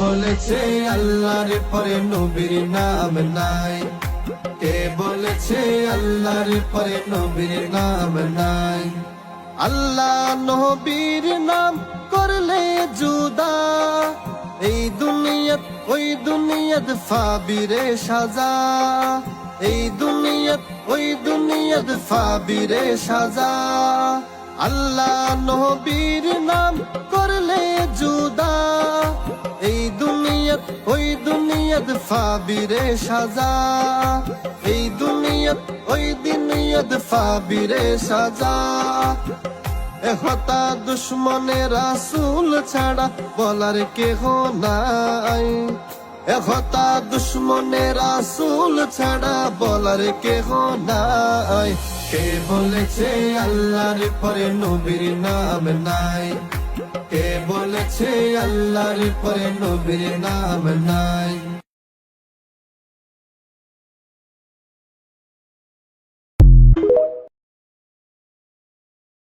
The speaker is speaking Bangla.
বলেছে আল্লাহর পরে নবীর নাম নাই? কে বলেছে আল্লাহর পরে নবীর নাম নাই? আল্লাহ নবীর নাম করলে জুদা, এই দুনিয়াত ওই দুনিয়াত ফাবিরে সাজা, এই দুনিয়াত ওই দুনিয়াত ফাবিরে সাজা। আল্লাহ নবীর নাম করলে জুদা, এই দুনিয়াত ওই দুনিয়াত ফাবিরে সাজা, এই দুনিয়াত ওই দুনিয়াত ফাবিরে সাজা। এহতা দুশ্মনে রাসূল ছাড়া বলার কেহ নাই, এহতা দুশ্মনে রাসূল ছাড়া বলার কেহ নাই। কে বলেছে আল্লাহর পরে নবীর নাম নাই? কে বলেছে আল্লাহর পরে নবীর নাম নাই?